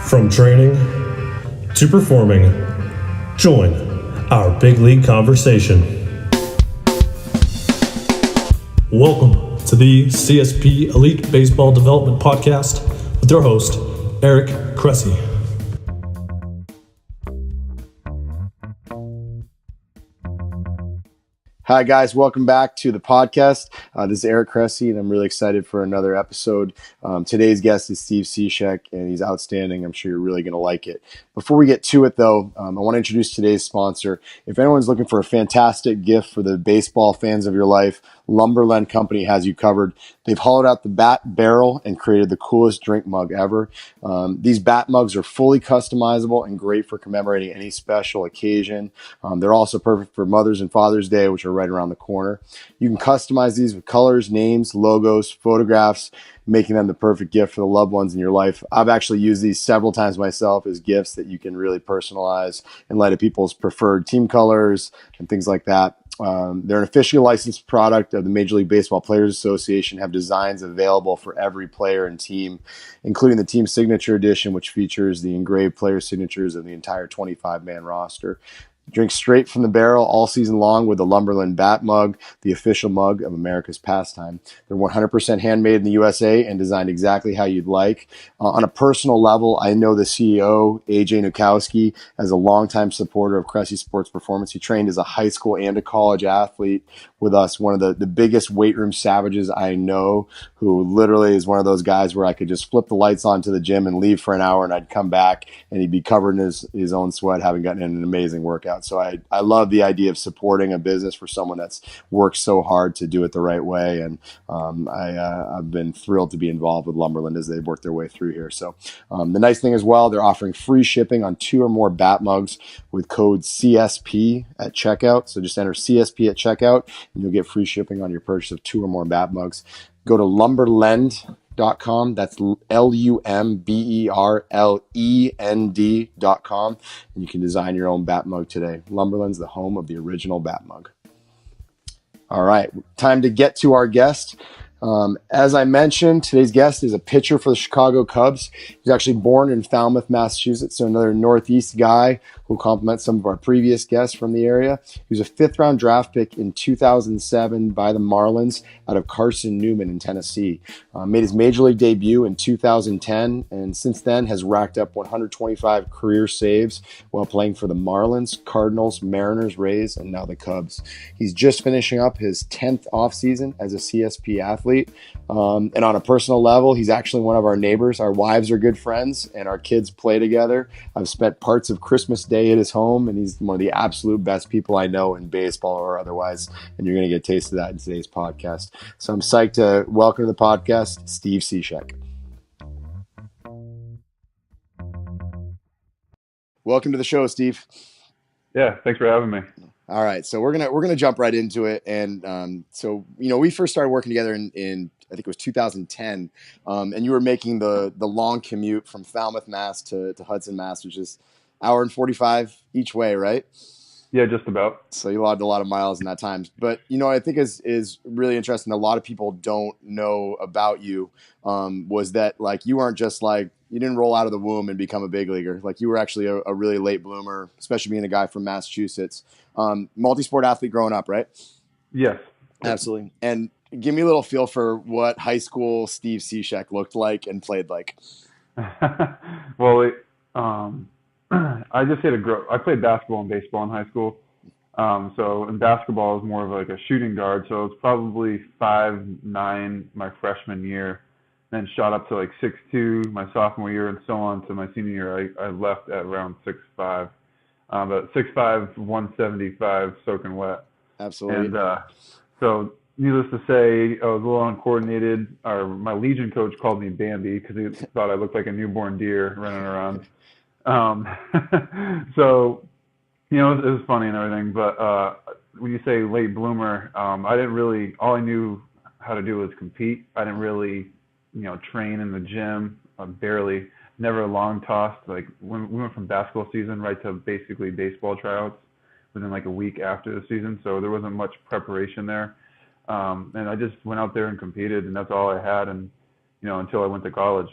From training to performing, join our big league conversation. Welcome to the CSP Elite Baseball Development Podcast with your host, Eric Cressey. Hi, guys. Welcome back to the podcast. This is Eric Cressey, and I'm really excited for another episode. Today's guest is Steve Cishek, and he's outstanding. I'm sure you're really going to like it. Before we get to it, though, I want to introduce today's sponsor. If anyone's looking for a fantastic gift for the baseball fans of your life, Lumberland Company has you covered. They've hollowed out the bat barrel and created the coolest drink mug ever. These bat mugs are fully customizable and great for commemorating any special occasion. They're also perfect for Mother's and Father's Day, which are right around the corner. You can customize these with colors, names, logos, photographs, making them the perfect gift for the loved ones in your life. I've actually used these several times myself as gifts that you can really personalize in light of people's preferred team colors and things like that. They're an officially licensed product of the Major League Baseball Players Association, have designs available for every player and team, including the team signature edition, which features the engraved player signatures of the entire 25-man roster. Drink straight from the barrel all season long with the Lumberland Bat Mug, the official mug of America's pastime. They're 100% handmade in the USA and designed exactly how you'd like. On a personal level, I know the CEO, AJ Nukowski, as a longtime supporter of Cressey Sports Performance. He trained as a high school and a college athlete with us, one of the biggest weight room savages I know, who literally is one of those guys where I could just flip the lights on to the gym and leave for an hour, and I'd come back and he'd be covered in his own sweat, having gotten in an amazing workout. So I love the idea of supporting a business for someone that's worked so hard to do it the right way. And I've been thrilled to be involved with Lumberland as they've worked their way through here. So the nice thing as well, they're offering free shipping on 2 or more bat mugs with code CSP at checkout. So just enter CSP at checkout and you'll get free shipping on your purchase of 2 or more bat mugs. Go to lumberland.com. That's LUMBERLEND.com, and you can design your own bat mug today. Lumberland's the home of the original bat mug. All right, time to get to our guest. As I mentioned, today's guest is a pitcher for the Chicago Cubs. He's actually born in Falmouth, Massachusetts, so another Northeast guy who complements some of our previous guests from the area. He was a 5th-round draft pick in 2007 by the Marlins out of Carson Newman in Tennessee. Made his major league debut in 2010, and since then has racked up 125 career saves while playing for the Marlins, Cardinals, Mariners, Rays, and now the Cubs. He's just finishing up his 10th offseason as a CSP athlete. And on a personal level, he's actually one of our neighbors. Our wives are good friends, and our kids play together. I've spent parts of Christmas Day at his home, and he's one of the absolute best people I know in baseball or otherwise, and you're going to get a taste of that in today's podcast. So I'm psyched to welcome to the podcast, Steve Cishek. Welcome to the show, Steve. Yeah, thanks for having me. All right, so we're gonna jump right into it, and so we first started working together in I think it was 2010, and you were making the long commute from Falmouth, Mass to Hudson, Mass, which is hour and 45 each way, right? Yeah, just about. So you logged a lot of miles in that time. But I think is really interesting. A lot of people don't know about you. Was that like you weren't just like you didn't roll out of the womb and become a big leaguer. Like you were actually a really late bloomer, especially being a guy from Massachusetts. Multi-sport athlete growing up, right? Yes. Absolutely. And give me a little feel for what high school Steve Cishek looked like and played like. Well, I just had I played basketball and baseball in high school. So in basketball, I was more of like a shooting guard. So it was probably 5'9" my freshman year, then shot up to like 6'2" my sophomore year, and so on to my senior year. I left at around 6'5", but 6'5", 175, soaking wet. Absolutely. And so needless to say, I was a little uncoordinated. My Legion coach called me Bambi because he thought I looked like a newborn deer running around. So, it was funny and everything, but when you say late bloomer, all I knew how to do was compete. I didn't really, train in the gym, barely, never long tossed. Like when we went from basketball season right to basically baseball tryouts within like a week after the season. So there wasn't much preparation there. And I just went out there and competed, and that's all I had. And, until I went to college.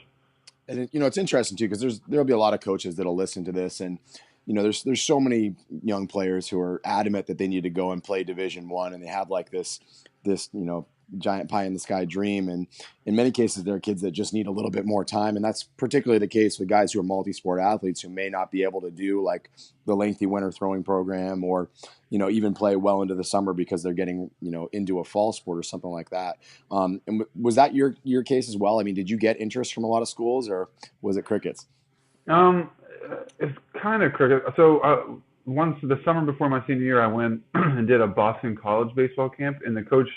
And it's interesting too, because there'll be a lot of coaches that'll listen to this, and there's so many young players who are adamant that they need to go and play Division 1, and they have like this giant pie in the sky dream. And in many cases, there are kids that just need a little bit more time, and that's particularly the case with guys who are multi-sport athletes who may not be able to do like the lengthy winter throwing program, or even play well into the summer because they're getting into a fall sport or something like that. And was that your case as well? I mean, did you get interest from a lot of schools, or was it crickets? It's kind of cricket. So once the summer before my senior year, I went and did a Boston College baseball camp, and the coach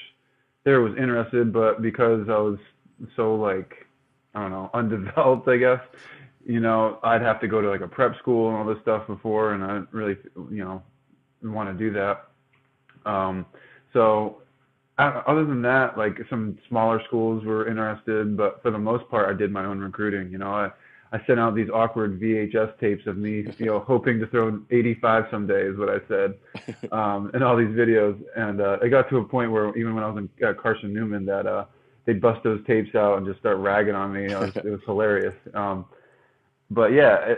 there was interested, but because I was so like, I don't know, undeveloped, I guess, I'd have to go to like a prep school and all this stuff before, and I didn't really, want to do that. So other than that, like some smaller schools were interested, but for the most part, I did my own recruiting. I sent out these awkward VHS tapes of me, hoping to throw 85 someday is what I said, and all these videos. And it got to a point where even when I was in Carson Newman, that they'd bust those tapes out and just start ragging on me. It was hilarious. But yeah,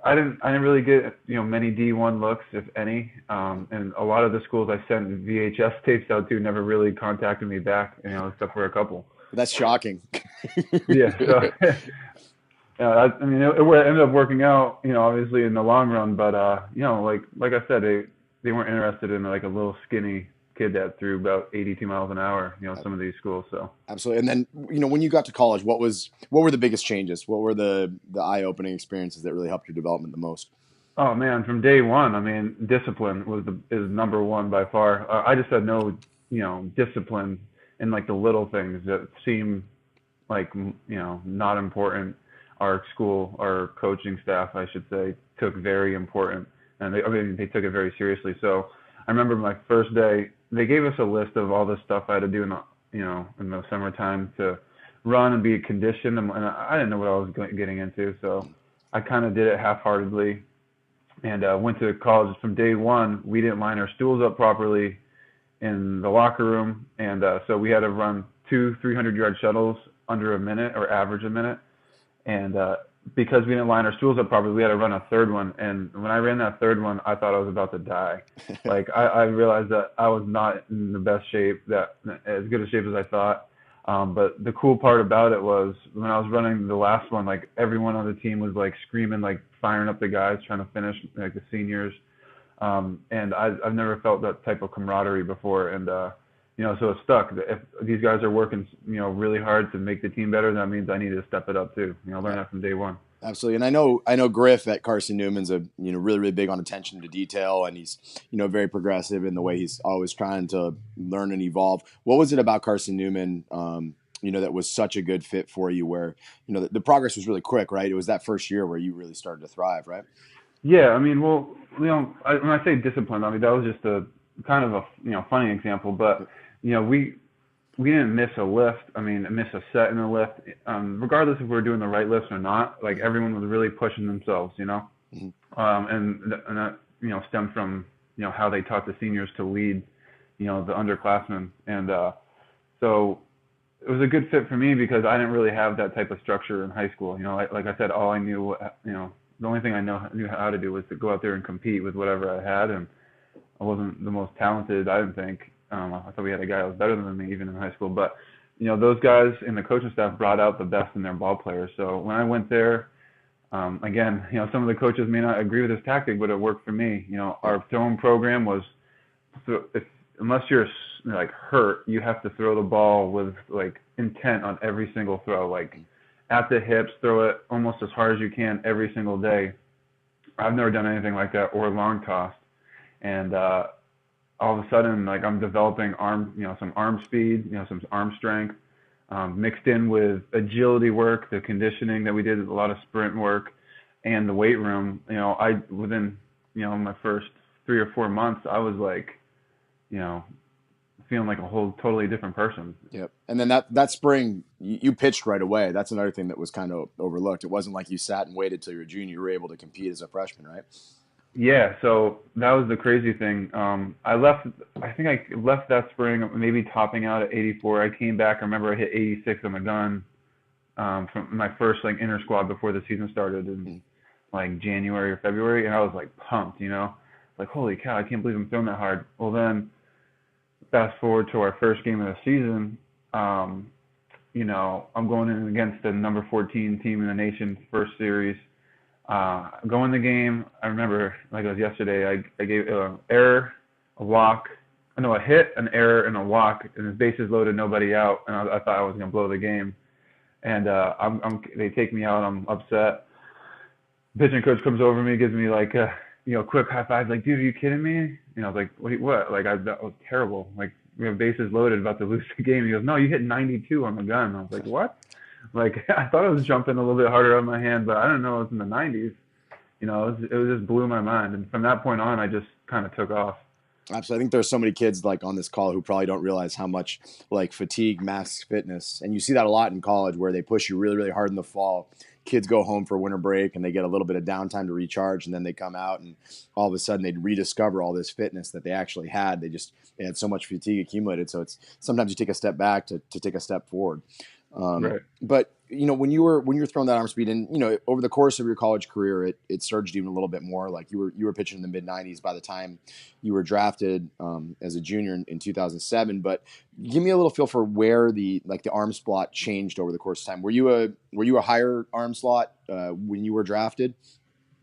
I didn't really get many D1 looks, if any. And a lot of the schools I sent VHS tapes out to never really contacted me back, except for a couple. That's shocking. Yeah. So, I mean, it ended up working out, obviously in the long run, but like I said, they weren't interested in like a little skinny kid that threw about 82 miles an hour, some of these schools. So absolutely. And then, when you got to college, what were the biggest changes? What were the eye-opening experiences that really helped your development the most? Oh man, from day one, I mean, discipline is number one by far. I just had no, discipline in like the little things that seem like, not important. Our school, our coaching staff, I should say, took very important, and they took it very seriously. So I remember my first day, they gave us a list of all the stuff I had to do in the summertime to run and be conditioned, and I didn't know what I was getting into, so I kind of did it half-heartedly, and went to college. From day one, we didn't line our stools up properly in the locker room, and so we had to run 2 300-yard shuttles under a minute, or average a minute. And because we didn't line our stools up properly, we had to run a third one. And when I ran that third one, I thought I was about to die. Like I realized that I was not in the best shape, as good a shape as I thought. But the cool part about it was when I was running the last one, like everyone on the team was like screaming, like firing up the guys trying to finish, like the seniors. And I've never felt that type of camaraderie before. And so it stuck. If these guys are working, really hard to make the team better, that means I need to step it up too. Learn that from day one. Absolutely. And I know Griff at Carson Newman's really, really big on attention to detail, and he's, very progressive in the way he's always trying to learn and evolve. What was it about Carson Newman, that was such a good fit for you, where, the progress was really quick, right? It was that first year where you really started to thrive, right? Yeah. I mean, well, when I say discipline, I mean, that was just a kind of a, funny example, but, we didn't miss a lift. I mean, miss a set in a lift. Regardless if we were doing the right lifts or not, like everyone was really pushing themselves, Mm-hmm. And that, stemmed from, how they taught the seniors to lead, the underclassmen. And so it was a good fit for me because I didn't really have that type of structure in high school. Like I said, all I knew, the only thing I knew how to do was to go out there and compete with whatever I had. And I wasn't the most talented, I didn't think. I thought we had a guy that was better than me even in high school, but those guys in the coaching staff brought out the best in their ball players. So when I went there, again, some of the coaches may not agree with this tactic, but it worked for me. Our throwing program was, unless you're like hurt, you have to throw the ball with like intent on every single throw, like at the hips, throw it almost as hard as you can every single day. I've never done anything like that, or long toss, and all of a sudden, like I'm developing some arm speed, some arm strength, mixed in with agility work, the conditioning that we did, a lot of sprint work, and the weight room. Within my first 3 or 4 months, I was like, feeling like a whole totally different person. Yep. And then that spring, you pitched right away. That's another thing that was kind of overlooked. It wasn't like you sat and waited till your junior. You were able to compete as a freshman, right? Yeah, so that was the crazy thing. I think I left that spring maybe topping out at 84. I came back, I remember I hit 86 on the gun from my first like inter squad before the season started in like January or February, and I was like pumped, like holy cow, I can't believe I'm throwing that hard. Well, then fast forward to our first game of the season, I'm going in against the number 14 team in the nation, first series. Going the game, I remember like it was yesterday. I gave an error, a hit, an error, and a walk, and his bases loaded, nobody out, and I thought I was gonna blow the game. And they take me out. I'm upset. Pitching coach comes over to me, gives me like quick high five, like, dude, are you kidding me? I was like, what? Like that was terrible. Like we have bases loaded, about to lose the game. He goes, no, you hit 92 on the gun. I was like, what? Like I thought I was jumping a little bit harder on my hand, but I didn't know it was in the 90s. It just blew my mind. And from that point on, I just kind of took off. Absolutely. I think there's so many kids like on this call who probably don't realize how much like fatigue masks fitness. And you see that a lot in college where they push you really, really hard in the fall. Kids go home for winter break and they get a little bit of downtime to recharge, and then they come out and all of a sudden they rediscover all this fitness that they actually had. They had so much fatigue accumulated. So it's sometimes you take a step back to take a step forward. Right. But when you were throwing that arm speed, and over the course of your college career, it surged even a little bit more. Like you were pitching in the mid 90s by the time you were drafted as a junior in 2007. But give me a little feel for where the arm slot changed over the course of time. Were you a higher arm slot when you were drafted?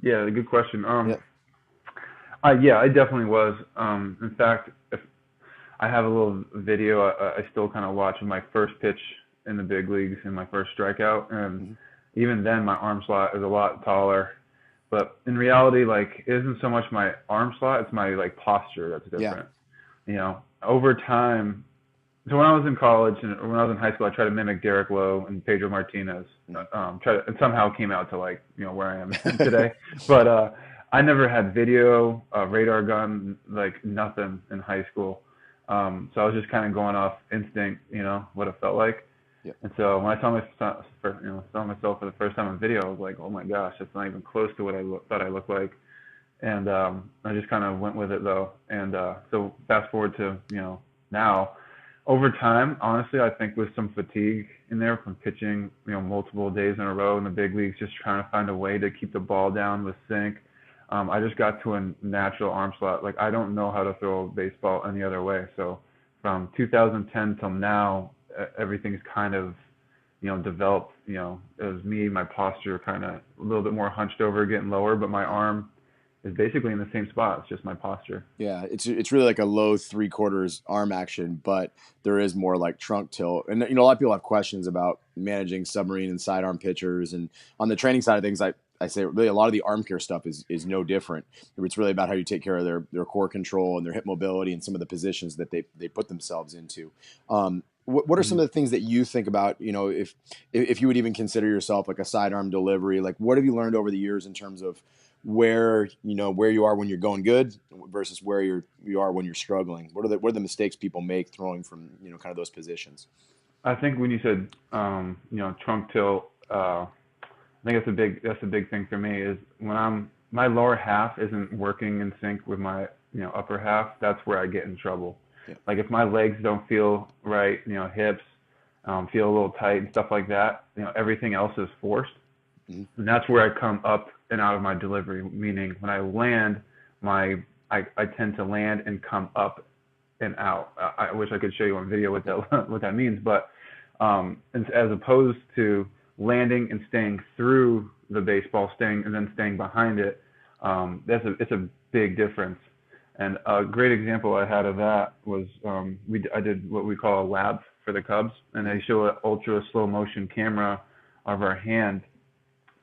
Yeah, good question. Yeah. I definitely was. In fact, if I have a little video I still kind of watch of my first pitch in the big leagues and my first strikeout, and even then my arm slot is a lot taller. But in reality, like, it isn't so much my arm slot, it's my like posture that's different. Over time. So when I was in college and when I was in high school, I tried to mimic Derek Lowe and Pedro Martinez. And somehow came out to where I am today. But I never had video, radar gun, like nothing in high school. So I was just kind of going off instinct, what it felt like. Yep. And so when I saw myself for the first time on video, I was like, oh my gosh, that's not even close to what I thought I looked like. And I just kind of went with it though. And so fast forward to now. Over time, honestly, I think with some fatigue in there from pitching, multiple days in a row in the big leagues, just trying to find a way to keep the ball down with sink. I just got to a natural arm slot. Like I don't know how to throw a baseball any other way. So from 2010 till now, everything's kind of, developed. It was me, my posture kind of a little bit more hunched over, getting lower, but my arm is basically in the same spot. It's just my posture. Yeah, it's really like a low 3/4 arm action, but there is more like trunk tilt. And a lot of people have questions about managing submarine and sidearm pitchers. And on the training side of things, I say really a lot of the arm care stuff is no different. It's really about how you take care of their core control and their hip mobility and some of the positions that they put themselves into. What are some of the things that you think about, if you would even consider yourself like a sidearm delivery? Like what have you learned over the years in terms of where you are when you're going good versus where you are when you're struggling? What are the mistakes people make throwing from kind of those positions? I think when you said trunk tilt, I think that's a big thing for me is when my lower half isn't working in sync with my upper half. That's where I get in trouble. Yeah. Like if my legs don't feel right, hips feel a little tight and stuff like that, everything else is forced. And that's where I come up and out of my delivery, meaning when I land, I tend to land and come up and out. I wish I could show you on video what that means, but as opposed to landing and staying through the baseball, and then staying behind it, it's a big difference. And a great example I had of that was I did what we call a lab for the Cubs, and they show an ultra slow motion camera of our hand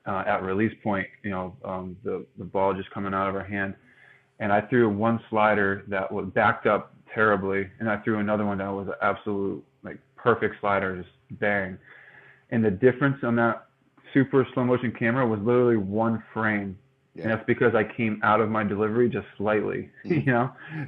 at release point, the ball just coming out of our hand. And I threw one slider that was backed up terribly, and I threw another one that was an absolute perfect slider, just bang. And the difference on that super slow motion camera was literally one frame. Yeah. And that's because I came out of my delivery just slightly,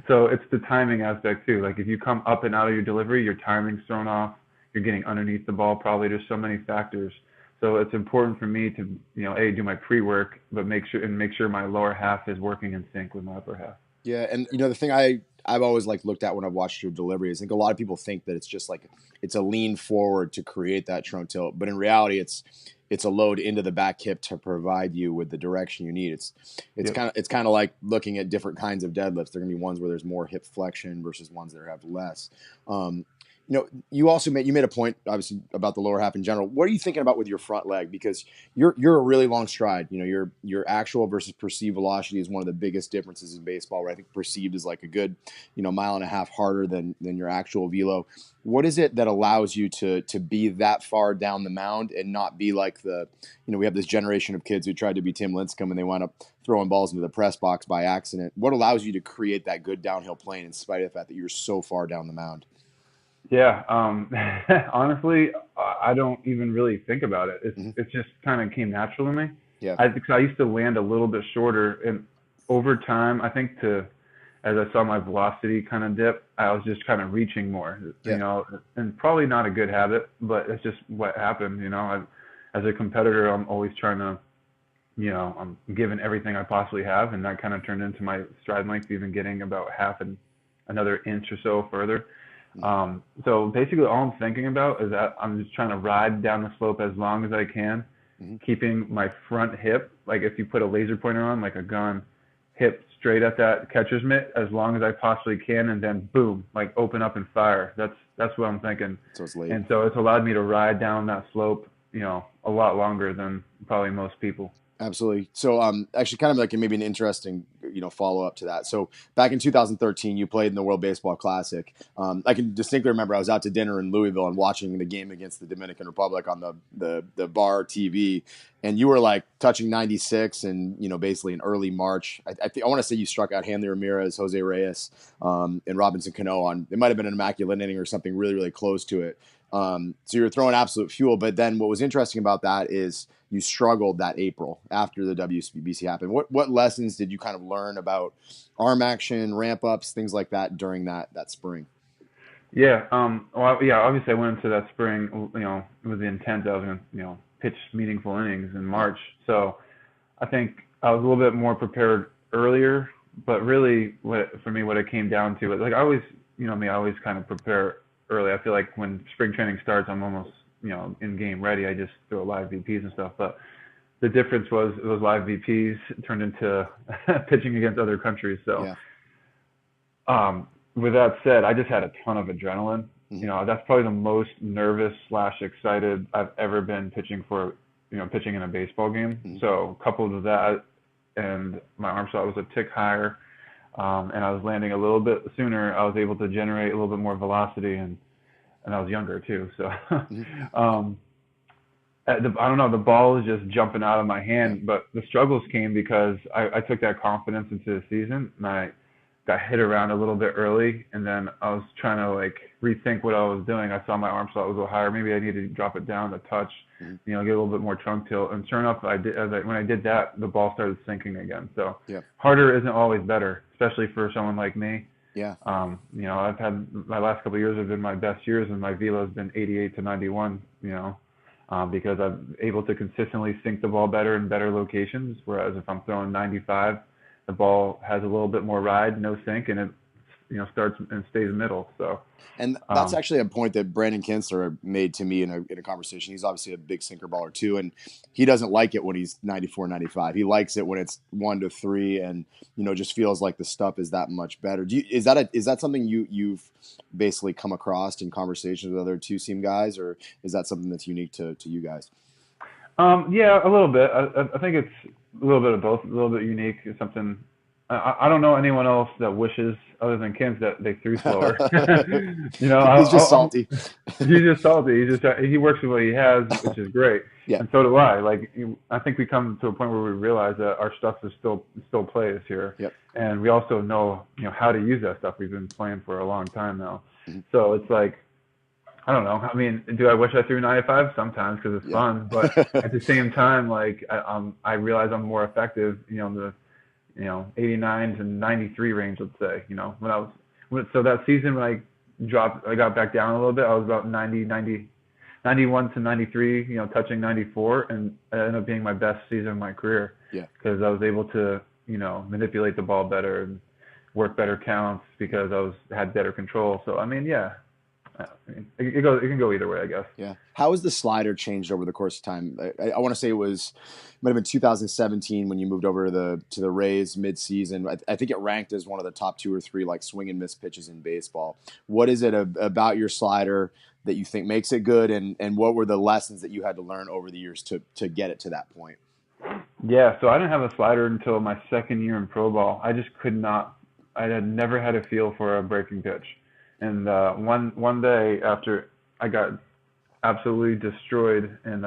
So it's the timing aspect too. Like if you come up and out of your delivery, your timing's thrown off. You're getting underneath the ball. Probably there's so many factors. So it's important for me to, do my pre-work, but make sure my lower half is working in sync with my upper half. Yeah, and the thing I I've always like looked at when I've watched your delivery. I think a lot of people think that it's just like it's a lean forward to create that trunk tilt, but in reality, it's a load into the back hip to provide you with the direction you need. It's kind of like looking at different kinds of deadlifts. There are gonna be ones where there's more hip flexion versus ones that have less. You also made a point obviously about the lower half in general. What are you thinking about with your front leg? Because you're a really long stride. Your actual versus perceived velocity is one of the biggest differences in baseball. Where I think perceived is like a good mile and a half harder than your actual velo. What is it that allows you to be that far down the mound and not be like we have this generation of kids who tried to be Tim Lincecum and they wound up throwing balls into the press box by accident? What allows you to create that good downhill plane in spite of the fact that you're so far down the mound? Yeah. Honestly, I don't even really think about it. It just kind of came natural to me. Yeah. I used to land a little bit shorter, and over time, I think as I saw my velocity kind of dip, I was just kind of reaching more, and probably not a good habit, but it's just what happened. As a competitor, I'm always trying to, I'm giving everything I possibly have, and that kind of turned into my stride length, even getting about half and another inch or so further. So basically all I'm thinking about is that I'm just trying to ride down the slope as long as I can, keeping my front hip, like if you put a laser pointer on, like a gun, hip straight at that catcher's mitt as long as I possibly can, and then boom, like open up and fire. That's what I'm thinking. So it's late. And so it's allowed me to ride down that slope, a lot longer than probably most people. Absolutely. So, actually, kind of like maybe an interesting, follow up to that. So, back in 2013, you played in the World Baseball Classic. I can distinctly remember I was out to dinner in Louisville and watching the game against the Dominican Republic on the bar TV, and you were like touching 96, and basically in early March. I want to say you struck out Hanley Ramirez, Jose Reyes, and Robinson Cano on. It might have been an immaculate inning or something really really close to it. So you were throwing absolute fuel. But then what was interesting about that is you struggled that April after the WBC happened. What lessons did you kind of learn about arm action, ramp ups, things like that during that spring? Yeah. Obviously I went into that spring, with the intent of, pitch meaningful innings in March. So I think I was a little bit more prepared earlier, but really what it came down to is like I always, I always kind of prepare early. I feel like when spring training starts, I'm almost, in game ready. I just throw live VPs and stuff. But the difference was those live VPs turned into pitching against other countries. So, with that said, I just had a ton of adrenaline. That's probably the most nervous / excited I've ever been pitching in a baseball game. So coupled with that, and my arm shot was a tick higher, and I was landing a little bit sooner, I was able to generate a little bit more velocity, and I was younger too. So, I don't know, the ball was just jumping out of my hand, but the struggles came because I took that confidence into the season, and I got hit around a little bit early, and then I was trying to like rethink what I was doing. I saw my arm slot was a little higher. Maybe I needed to drop it down a touch, get a little bit more trunk tilt. And sure enough, when I did that, the ball started sinking again. So harder isn't always better, especially for someone like me. Yeah. I've had my last couple of years have been my best years, and my velo has been 88 to 91. Because I'm able to consistently sink the ball better in better locations. Whereas if I'm throwing 95, the ball has a little bit more ride, no sink, and it starts and stays middle. So, and that's actually a point that Brandon Kinsler made to me in a conversation. He's obviously a big sinker baller too, and he doesn't like it when he's 94, 95. He likes it when it's 1 to 3, and just feels like the stuff is that much better. Is that something you've basically come across in conversations with other two-seam guys, or is that something that's unique to you guys? Yeah, a little bit. I think it's a little bit of both. A little bit unique. It's something. I don't know anyone else that wishes, other than Kins, that they threw slower. He's just salty. He's just salty. He works with what he has, which is great. Yeah. And so do I. Like, I think we come to a point where we realize that our stuff is still plays here. Yep. And we also know how to use that stuff. We've been playing for a long time now. So it's like, I don't know. I mean, do I wish I threw 95? Sometimes, because it's fun. But at the same time, like I realize I'm more effective. In the 89 to 93 range, let's say. So that season when I got back down a little bit, I was about 91 to 93. Touching 94, and it ended up being my best season of my career. Yeah. Because I was able to manipulate the ball better and work better counts because had better control. So I mean, yeah, I mean, it can go either way, I guess. Yeah. How has the slider changed over the course of time? I want to say might have been 2017 when you moved over to the Rays mid-season. I think it ranked as one of the top 2 or 3 like swing and miss pitches in baseball. What is it about your slider that you think makes it good, and what were the lessons that you had to learn over the years to get it to that point? Yeah, so I didn't have a slider until my second year in pro ball. I just could not. I had never had a feel for a breaking pitch, and one day after I got absolutely destroyed in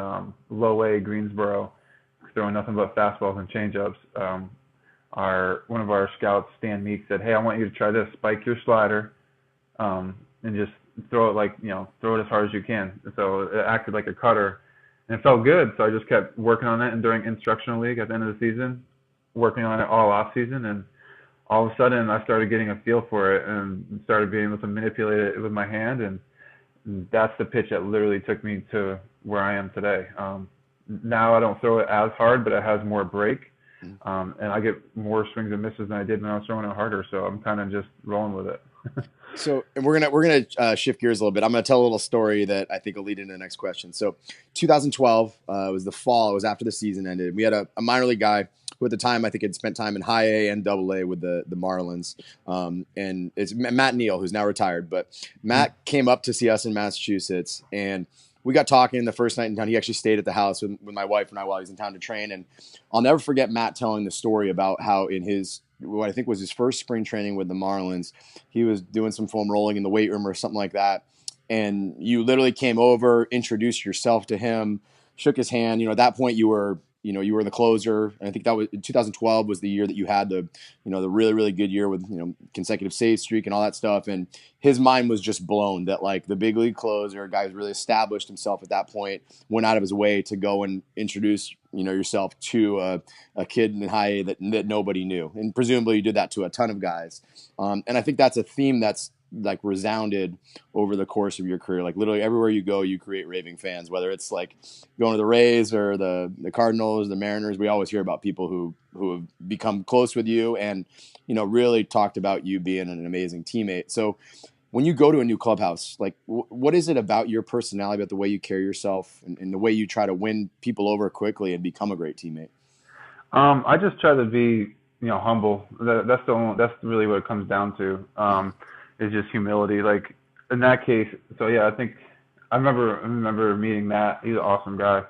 low A Greensboro, throwing nothing but fastballs and changeups. One of our scouts, Stan Meek, said, "Hey, I want you to try this. Spike your slider, and just throw it throw it as hard as you can." So it acted like a cutter, and it felt good. So I just kept working on it, and during instructional league at the end of the season, working on it all off season, and all of a sudden I started getting a feel for it and started being able to manipulate it with my hand, and that's the pitch that literally took me to where I am today. Now I don't throw it as hard, but it has more break, and I get more swings and misses than I did when I was throwing it harder. So I'm kind of just rolling with it. So, and we're gonna shift gears a little bit. I'm gonna tell a little story that I think will lead into the next question. So, 2012 was the fall. It was after the season ended. We had a minor league guy who at the time I think had spent time in high A and double A with the Marlins. And it's Matt Neal, who's now retired. But Matt came up to see us in Massachusetts, and we got talking the first night in town. He actually stayed at the house with my wife and I while he was in town to train. And I'll never forget Matt telling the story about how in what I think was his first spring training with the Marlins, he was doing some foam rolling in the weight room or something like that. And you literally came over, introduced yourself to him, shook his hand. At that point you were the closer. And I think that was 2012 was the year that you had the really, really good year with, consecutive save streak and all that stuff. And his mind was just blown that like the big league closer, a guy who's really established himself at that point, went out of his way to go and introduce, yourself to a kid in high A that nobody knew. And presumably you did that to a ton of guys. And I think that's a theme that's like resounded over the course of your career. Like literally everywhere you go, you create raving fans, whether it's like going to the Rays or the Cardinals, the Mariners. We always hear about people who have become close with you and, really talked about you being an amazing teammate. So when you go to a new clubhouse, like what is it about your personality, about the way you carry yourself and the way you try to win people over quickly and become a great teammate? I just try to be, humble. That's really what it comes down to. Is just humility. Like in that case, so yeah, I remember meeting Matt. He's an awesome guy.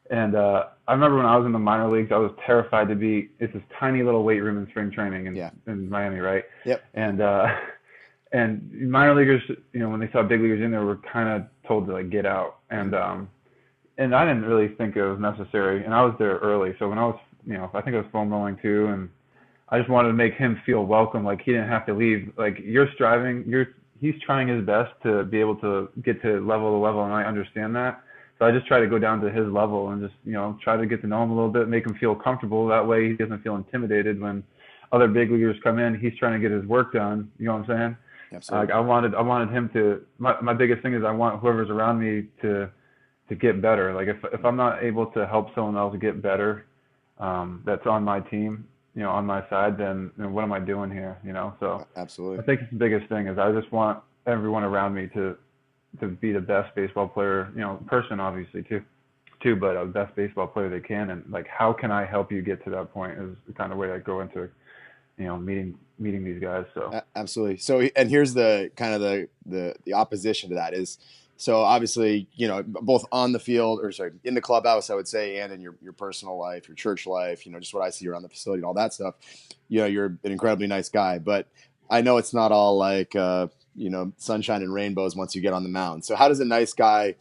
And I remember when I was in the minor leagues, I was terrified to be. It's this tiny little weight room in spring training in Miami, right? Yep. And minor leaguers, when they saw big leaguers in there, were kind of told to like get out. And I didn't really think it was necessary. And I was there early, so when I was, I think I was foam rolling too, and I just wanted to make him feel welcome, like he didn't have to leave. Like he's trying his best to be able to get to level, and I understand that. So I just try to go down to his level and just, try to get to know him a little bit, make him feel comfortable. That way he doesn't feel intimidated when other big leaguers come in. He's trying to get his work done. You know what I'm saying? Absolutely. Like I wanted him to. My biggest thing is I want whoever's around me to get better. Like if I'm not able to help someone else get better, that's on my team, on my side, then what am I doing here? So absolutely. I think the biggest thing is I just want everyone around me to be the best baseball player, person obviously too, but the best baseball player they can. And like, how can I help you get to that point is the kind of way I go into, meeting these guys. So absolutely. So, and here's the kind of the opposition to that is, so obviously, both on the field in the clubhouse, I would say, and in your personal life, your church life, just what I see around the facility and all that stuff, you're an incredibly nice guy, but I know it's not all like, sunshine and rainbows once you get on the mound. So how does a nice guy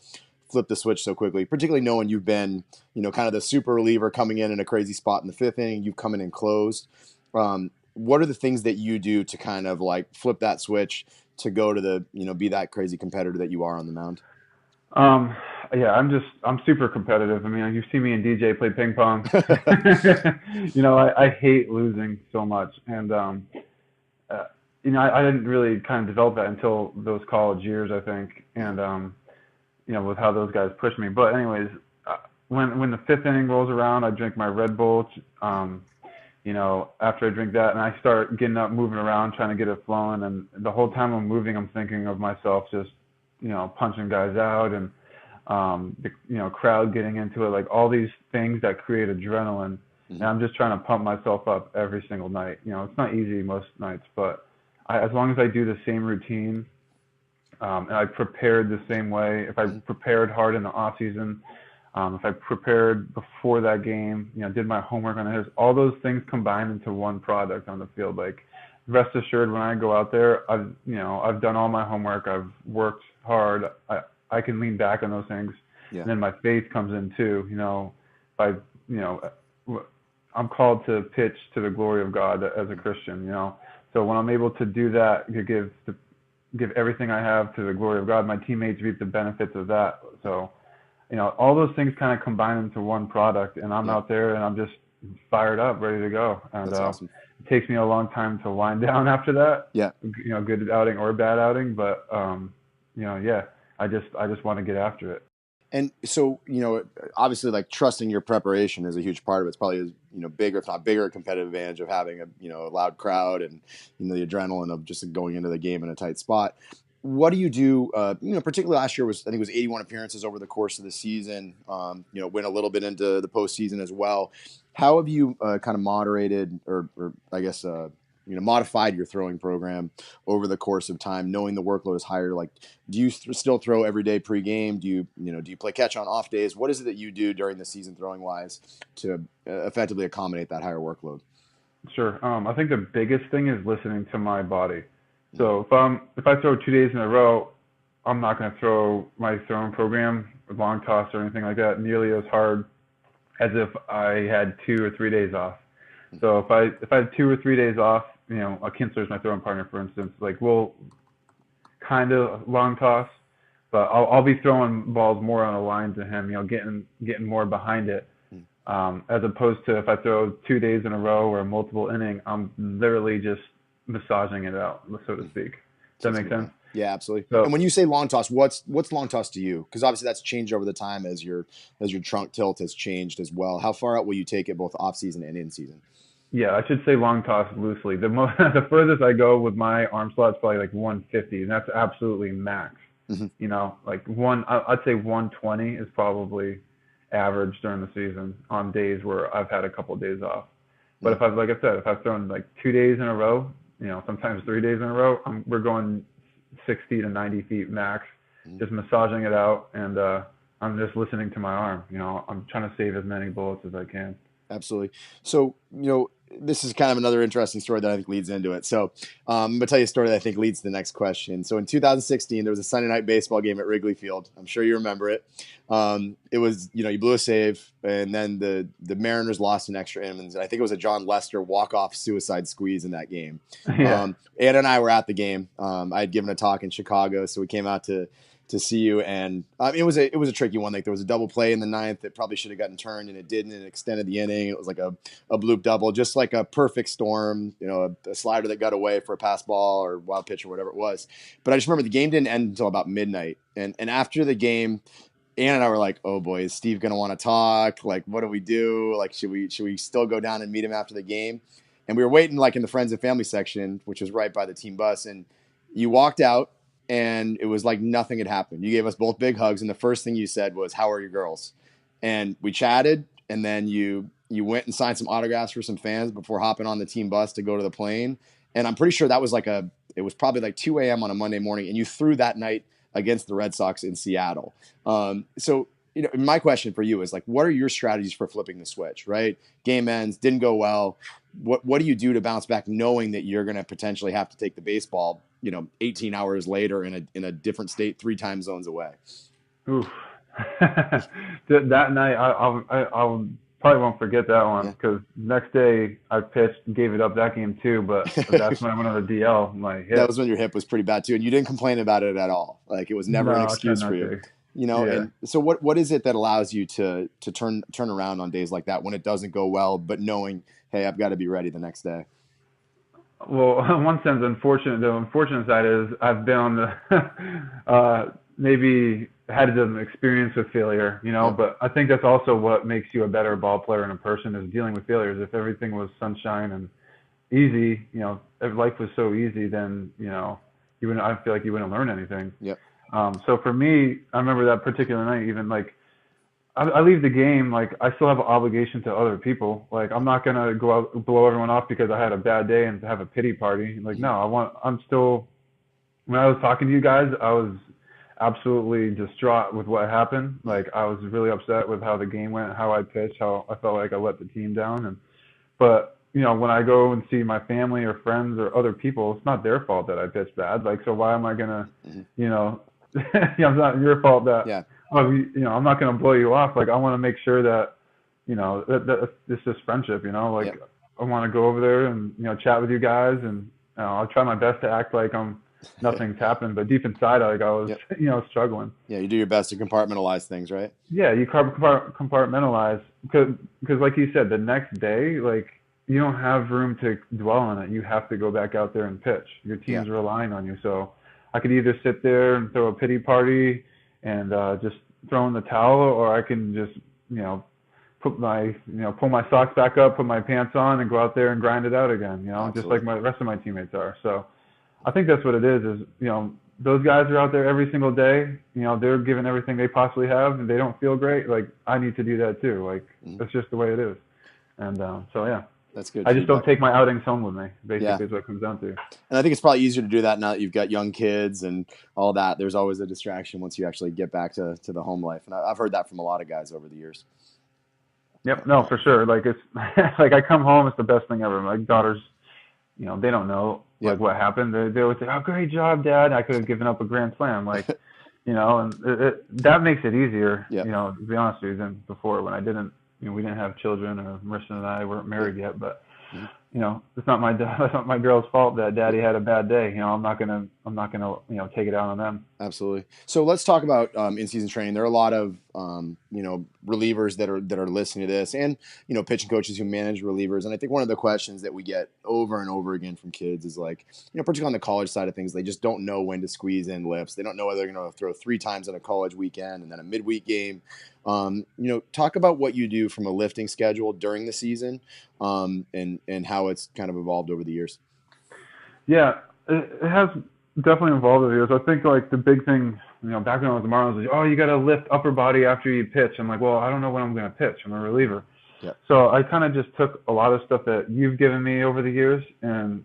flip the switch so quickly, particularly knowing you've been, kind of the super reliever coming in a crazy spot in the fifth inning, you've come in and closed. What are the things that you do to kind of like flip that switch to go to be that crazy competitor that you are on the mound? Yeah, I'm super competitive. I mean, you see me and DJ play ping pong. I hate losing so much. And, I didn't really kind of develop that until those college years, I think. And, with how those guys pushed me. But anyways, when the fifth inning rolls around, I drink my Red Bull, after I drink that and I start getting up, moving around, trying to get it flowing, and the whole time I'm moving, I'm thinking of myself just, punching guys out, and the crowd getting into it, like all these things that create adrenaline. And I'm just trying to pump myself up every single night. It's not easy most nights, but as long as I do the same routine, and I prepared the same way, if I prepared hard in the off season, if I prepared before that game, did my homework on it, all those things combined into one product on the field. Like, rest assured, when I go out there, I've done all my homework. I've worked hard. I can lean back on those things, Yeah. and then my faith comes in too. I'm called to pitch to the glory of God as a Christian. So when I'm able to do that, to give everything I have to the glory of God, my teammates reap the benefits of that. So, all those things kind of combine into one product, and I'm out there and I'm just fired up, ready to go. And That's awesome. it takes me a long time to wind down after that. Yeah. Good outing or bad outing, but I just want to get after it. And so, obviously, like, trusting your preparation is a huge part of it. It's probably, bigger, if not bigger, competitive advantage of having a loud crowd and, the adrenaline of just going into the game in a tight spot. What do you do, particularly last year I think it was 81 appearances over the course of the season, went a little bit into the postseason as well. How have you kind of moderated or I guess, modified your throwing program over the course of time, knowing the workload is higher? Like, do you still throw every day pregame? Do you play catch on off days? What is it that you do during the season throwing wise to effectively accommodate that higher workload? Sure. I think the biggest thing is listening to my body. So if I throw 2 days in a row, I'm not going to throw my throwing program, long toss or anything like that, nearly as hard as if I had 2 or 3 days off. So if I had 2 or 3 days off, a Kinsler is my throwing partner, for instance, like, we'll kind of long toss, but I'll be throwing balls more on a line to him, getting more behind it, as opposed to if I throw 2 days in a row or multiple inning, I'm literally just massaging it out, so to speak. Does that make sense? Yeah, absolutely. So, and when you say long toss, what's long toss to you? Because obviously that's changed over the time as your trunk tilt has changed as well. How far out will you take it both off season and in season? Yeah, I should say long toss loosely. The furthest I go with my arm slot is probably like 150, and that's absolutely max. Like I'd say 120 is probably average during the season on days where I've had a couple of days off. But if I've thrown like 2 days in a row, sometimes 3 days in a row, we're going 60 to 90 feet max, just massaging it out, and I'm just listening to my arm. I'm trying to save as many bullets as I can. Absolutely. So, this is kind of another interesting story that I think leads into it. So I'm going to tell you a story that I think leads to the next question. So in 2016, there was a Sunday night baseball game at Wrigley Field. I'm sure you remember it. It was, you blew a save, and then the Mariners lost in extra innings. I think it was a John Lester walk-off suicide squeeze in that game. Yeah. Anna and I were at the game. I had given a talk in Chicago, so we came out to see you, and it was a tricky one. Like, there was a double play in the ninth that probably should have gotten turned, and it didn't, and it extended the inning. It was like a bloop double, just like a perfect storm, a slider that got away for a pass ball or wild pitch or whatever it was. But I just remember the game didn't end until about midnight, and after the game, Ann and I were like, oh boy, is Steve going to want to talk? Like, what do we do? Like, should we still go down and meet him after the game? And we were waiting like in the friends and family section, which was right by the team bus, and you walked out, and it was like nothing had happened. You gave us both big hugs, and the first thing you said was, "How are your girls?" And we chatted, and then you went and signed some autographs for some fans before hopping on the team bus to go to the plane. And I'm pretty sure that was it was probably like 2 a.m. on a Monday morning, and you threw that night against the Red Sox in Seattle. So, my question for you is, like, what are your strategies for flipping the switch, right? Game ends, didn't go well. What do you do to bounce back, knowing that you're going to potentially have to take the baseball, 18 hours later in a different state, 3 time zones away? Oof. That night, I'll probably won't forget that one, because next day I pitched, gave it up that game too, but that's when I went on the DL. My hip. That was when your hip was pretty bad too, and you didn't complain about it at all. Like, it was never an excuse for you. Yeah. And so what is it that allows you to turn around on days like that when it doesn't go well, but knowing, hey, I've got to be ready the next day? Well, in one sense, the unfortunate side is I've been on the maybe had an experience with failure, Yeah. but I think that's also what makes you a better ball player and a person is dealing with failures. If everything was sunshine and easy, if life was so easy, then, you wouldn't, I feel like you wouldn't learn anything. Yep. So for me, I remember that particular night, even like I leave the game, like I still have an obligation to other people. Like I'm not gonna go out blow everyone off because I had a bad day and have a pity party. Like no, I'm still. When I was talking to you guys, I was absolutely distraught with what happened. Like I was really upset with how the game went, how I pitched, how I felt like I let the team down. But when I go and see my family or friends or other people, it's not their fault that I pitched bad. Like so, why am I gonna, it's not your fault that. Yeah. I'm not going to blow you off. Like, I want to make sure that, that this is friendship, like Yep. I want to go over there and, chat with you guys and, I'll try my best to act like nothing's happened, but deep inside, like I was, Yep. Struggling. Yeah. You do your best to compartmentalize things, right? Yeah. You compartmentalize because like you said, the next day, like you don't have room to dwell on it. You have to go back out there and pitch. Your team's relying on you. So I could either sit there and throw a pity party and just throw in the towel, or I can just, pull my socks back up, put my pants on, and go out there and grind it out again, just like the rest of my teammates are. So I think that's what it is, those guys are out there every single day, they're giving everything they possibly have, and they don't feel great. Like, I need to do that too. Like, that's just the way it is. And so, yeah. That's good. I just don't take my outings home with me, basically, is what it comes down to. And I think it's probably easier to do that now that you've got young kids and all that. There's always a distraction once you actually get back to the home life. And I've heard that from a lot of guys over the years. Yep. No, for sure. Like, it's like I come home, it's the best thing ever. My daughters, they don't know like what happened. They always say, "Oh, great job, Dad. I could have given up a grand slam." Like, and that makes it easier, to be honest with you, than before when I didn't. We didn't have children, or Marissa and I weren't married yet, but it's not my girl's fault that Daddy had a bad day. I'm not gonna take it out on them. Absolutely. So let's talk about in-season training. There are a lot of relievers that are listening to this, and pitching coaches who manage relievers. And I think one of the questions that we get over and over again from kids is like, particularly on the college side of things, they just don't know when to squeeze in lifts. They don't know whether they're going to throw 3 times on a college weekend and then a midweek game. Talk about what you do from a lifting schedule during the season, and how it's kind of evolved over the years. Yeah, it has definitely evolved over the years. I think like the big thing, back when I was the Marlins was, oh, you got to lift upper body after you pitch. I'm like, well, I don't know when I'm going to pitch. I'm a reliever. Yeah. So I kind of just took a lot of stuff that you've given me over the years and,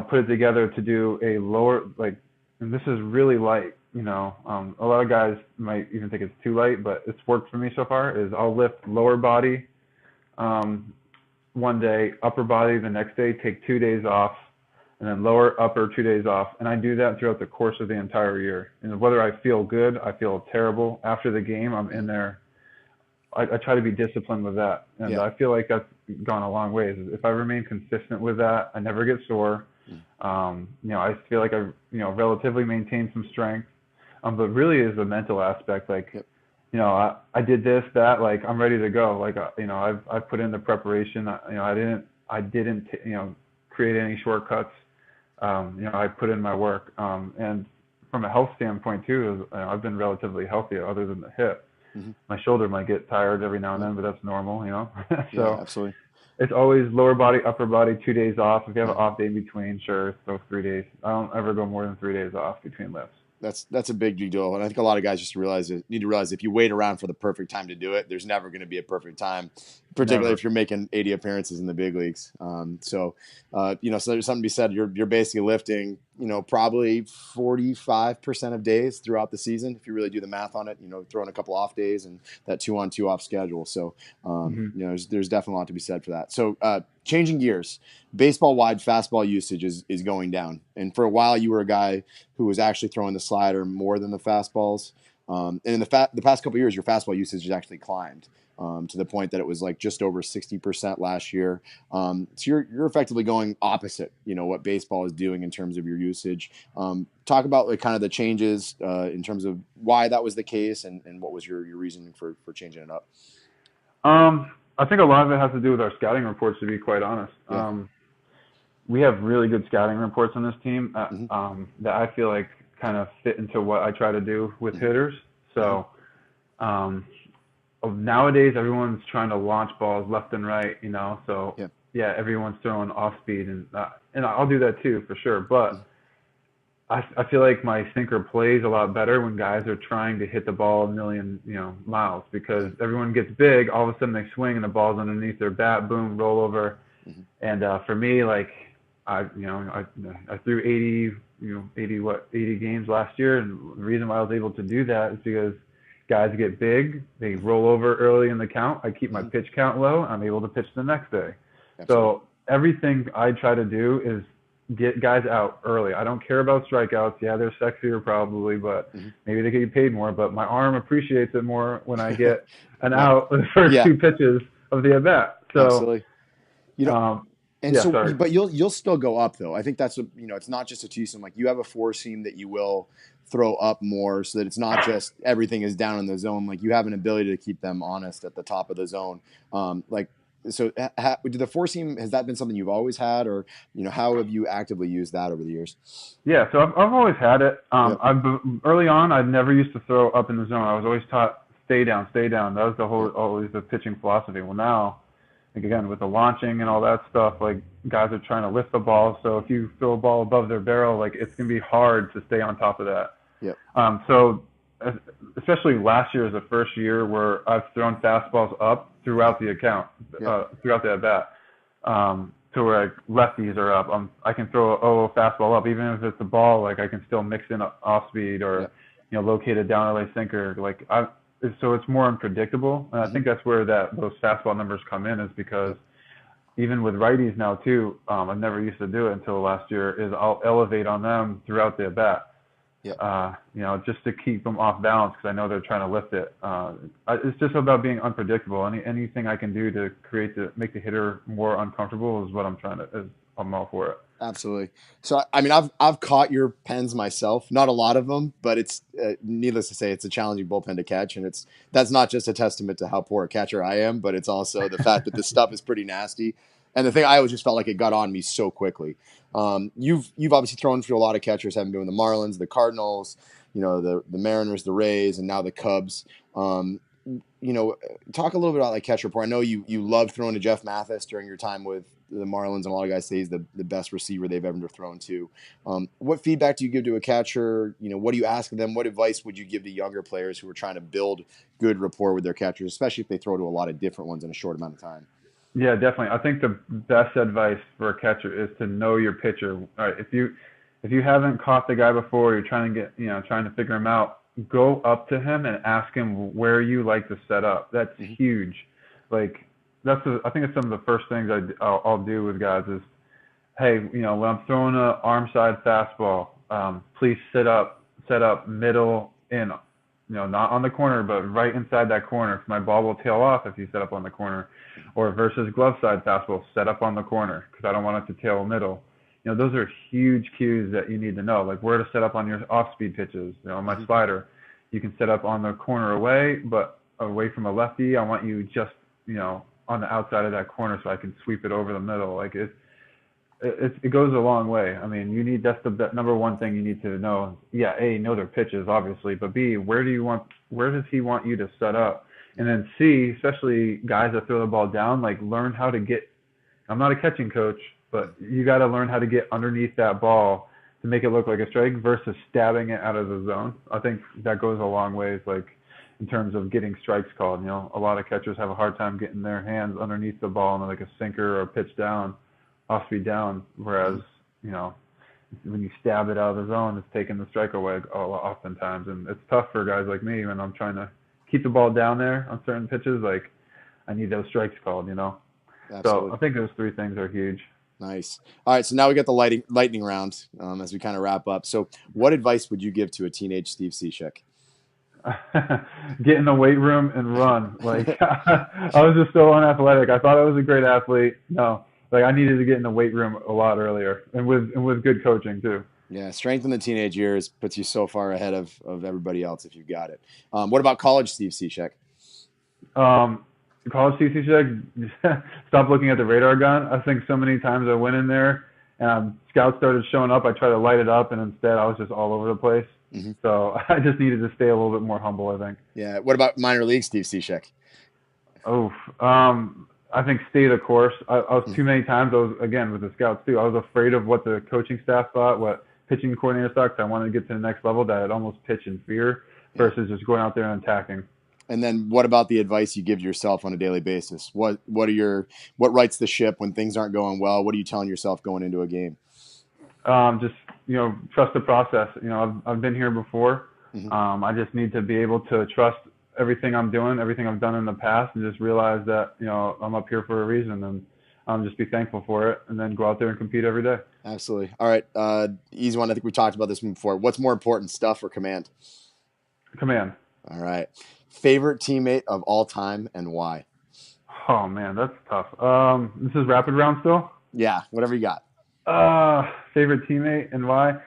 put it together to do a lower, and this is really light. A lot of guys might even think it's too light, but it's worked for me so far. Is I'll lift lower body one day, upper body the next day, take 2 days off, and then lower, upper 2 days off. And I do that throughout the course of the entire year. And whether I feel good, I feel terrible after the game, I'm in there. I try to be disciplined with that. And I feel like that's gone a long way. If I remain consistent with that, I never get sore. I feel like I, relatively maintain some strength. But really is the mental aspect. Like, I did this, that, like I'm ready to go. Like, I've put in the preparation. I didn't create any shortcuts. I put in my work. And from a health standpoint too, I've been relatively healthy other than the hip. Mm-hmm. My shoulder might get tired every now and then, but that's normal, So yeah, absolutely. It's always lower body, upper body, 2 days off. If you have an off day in between, sure, so 3 days. I don't ever go more than 3 days off between lifts. That's a big deal, and I think a lot of guys just need to realize if you wait around for the perfect time to do it, there's never going to be a perfect time, particularly if you're making 80 appearances in the big leagues. So there's something to be said. You're basically lifting, probably 45% of days throughout the season if you really do the math on it. Throwing a couple off days and that 2-on-2 off schedule. So there's definitely a lot to be said for that. So changing gears, baseball-wide fastball usage is going down. And for a while, you were a guy who was actually throwing the slider more than the fastballs. And in the past couple of years, your fastball usage has actually climbed to the point that it was like just over 60% last year. So you're effectively going opposite, what baseball is doing in terms of your usage. Talk about kind of the changes in terms of why that was the case and what was your reasoning for changing it up. I think a lot of it has to do with our scouting reports, to be quite honest. Yeah. We have really good scouting reports on this team that I feel like kind of fit into what I try to do with hitters. So nowadays everyone's trying to launch balls left and right, So yeah, everyone's throwing off speed, and I'll do that too for sure. But I feel like my sinker plays a lot better when guys are trying to hit the ball a million, miles, because everyone gets big, all of a sudden they swing and the ball's underneath their bat, boom, roll over. And for me, like I threw 80 games last year, and the reason why I was able to do that is because guys get big, they roll over early in the count. I keep my pitch count low. I'm able to pitch the next day. Absolutely. So everything I try to do is get guys out early. I don't care about strikeouts. Yeah, they're sexier probably, but maybe they get you paid more. But my arm appreciates it more when I get an out the first two pitches of the at bat. So, absolutely. Sorry. But you'll still go up though. I think that's it's not just a two-seam. Like you have a four-seam that you will throw up more, so that it's not just everything is down in the zone. Like you have an ability to keep them honest at the top of the zone. So did the four-seam, has that been something you've always had, or how have you actively used that over the years? Yeah, so I've always had it. Early on, I never used to throw up in the zone. I was always taught stay down. That was always the pitching philosophy. Well, now, like again, with the launching and all that stuff, like guys are trying to lift the ball. So if you throw a ball above their barrel, like it's gonna be hard to stay on top of that. So especially last year is the first year where I've thrown fastballs up throughout the account, throughout the at bat, to where like lefties are up. I can throw a fastball up, even if it's a ball. Like I can still mix in off speed or locate a down LA sinker. So it's more unpredictable, and I think that's where those fastball numbers come in, is because even with righties now too, I never used to do it until last year, is I'll elevate on them throughout the at bat. Just to keep them off balance, because I know they're trying to lift it. It's just about being unpredictable. Anything I can do to make the hitter more uncomfortable is what I'm all for it. Absolutely. So, I mean, I've caught your pens myself, not a lot of them, but it's needless to say, it's a challenging bullpen to catch. And that's not just a testament to how poor a catcher I am, but it's also the fact that this stuff is pretty nasty. And the thing, I always just felt like it got on me so quickly. You've obviously thrown for a lot of catchers, having been with the Marlins, the Cardinals, the Mariners, the Rays, and now the Cubs. Talk a little bit about like catcher rapport. I know you loved throwing to Jeff Mathis during your time with the Marlins, and a lot of guys say he's the best receiver they've ever thrown to. What feedback do you give to a catcher? What do you ask of them? What advice would you give to younger players who are trying to build good rapport with their catchers, especially if they throw to a lot of different ones in a short amount of time? Yeah, definitely. I think the best advice for a catcher is to know your pitcher. All right, if you haven't caught the guy before, you're trying to figure him out, go up to him and ask him where you like to set up. That's huge. Like I think it's some of the first things I'll do with guys is, hey, when I'm throwing an arm side fastball, please set up middle in, not on the corner, but right inside that corner, because my ball will tail off if you set up on the corner. Or versus glove side fastball, set up on the corner, because I don't want it to tail middle. Those are huge cues that you need to know, like where to set up on your off-speed pitches. On my slider, you can set up on the corner away, but away from a lefty, I want you just, on the outside of that corner so I can sweep it over the middle. Like it goes a long way. I mean, that's the number one thing you need to know. Yeah, A, know their pitches, obviously, but B, where does he want you to set up? And then C, especially guys that throw the ball down, like learn how to get, I'm not a catching coach, but you got to learn how to get underneath that ball to make it look like a strike versus stabbing it out of the zone. I think that goes a long ways, like in terms of getting strikes called. A lot of catchers have a hard time getting their hands underneath the ball and like a sinker or a pitch down, off speed down, whereas, when you stab it out of the zone, it's taking the strike away oftentimes. And it's tough for guys like me when I'm trying to keep the ball down there on certain pitches. Like I need those strikes called, Absolutely. So I think those three things are huge. Nice. All right. So now we got the lightning round as we kind of wrap up. So what advice would you give to a teenage Steve Cishek? Get in the weight room and run. Like I was just so unathletic. I thought I was a great athlete. No, like I needed to get in the weight room a lot earlier, and with good coaching too. Yeah, strength in the teenage years puts you so far ahead of everybody else if you've got it. What about college Steve Cishek? College Steve Cishek, stop looking at the radar gun. I think so many times I went in there And scouts started showing up. I tried to light it up, and instead I was just all over the place. Mm-hmm. So I just needed to stay a little bit more humble, I think. Yeah. What about minor league, Steve Cishek? Oh, I think stay the course. I was too many times. I was, again, with the scouts too. I was afraid of what the coaching staff thought, what pitching coordinator thought. 'Cause I wanted to get to the next level. That I'd almost pitch in fear versus just going out there and attacking. And then what about the advice you give yourself on a daily basis? What rights the ship when things aren't going well? What are you telling yourself going into a game? Just, trust the process. I've been here before. Mm-hmm. I just need to be able to trust everything I'm doing, everything I've done in the past, and just realize that, I'm up here for a reason, and just be thankful for it, and then go out there and compete every day. Absolutely. All right. Easy one. I think we talked about this one before. What's more important, stuff or command? Command. All right. Favorite teammate of all time and why? Oh man, that's tough. This is rapid round still? Yeah, whatever you got. Favorite teammate and why?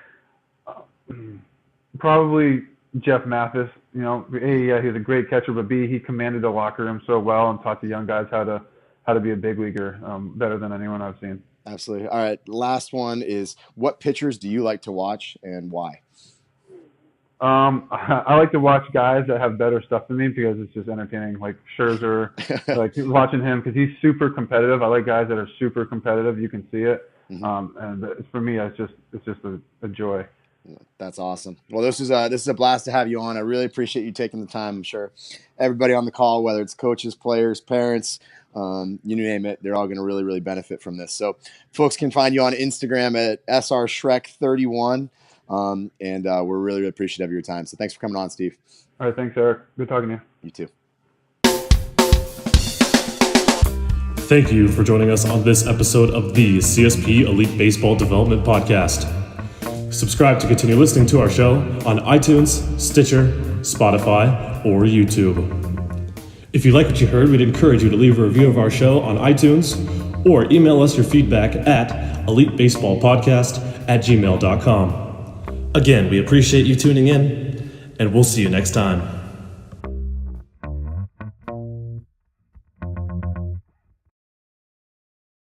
Probably Jeff Mathis. A, yeah, he was a great catcher, but B, he commanded the locker room so well and taught the young guys how to be a big leaguer better than anyone I've seen. Absolutely. All right. Last one is, what pitchers do you like to watch and why? I like to watch guys that have better stuff than me because it's just entertaining. Like Scherzer, like watching him because he's super competitive. I like guys that are super competitive. You can see it, and for me, it's just a joy. That's awesome. Well, this is a blast to have you on. I really appreciate you taking the time. I'm sure everybody on the call, whether it's coaches, players, parents, you name it, they're all going to really, really benefit from this. So folks can find you on Instagram at srshrek31. And we're really, really appreciative of your time. So thanks for coming on, Steve. All right. Thanks, Eric. Good talking to you. You too. Thank you for joining us on this episode of the CSP Elite Baseball Development Podcast. Subscribe to continue listening to our show on iTunes, Stitcher, Spotify, or YouTube. If you like what you heard, we'd encourage you to leave a review of our show on iTunes or email us your feedback at elitebaseballpodcast@gmail.com. Again, we appreciate you tuning in, and we'll see you next time.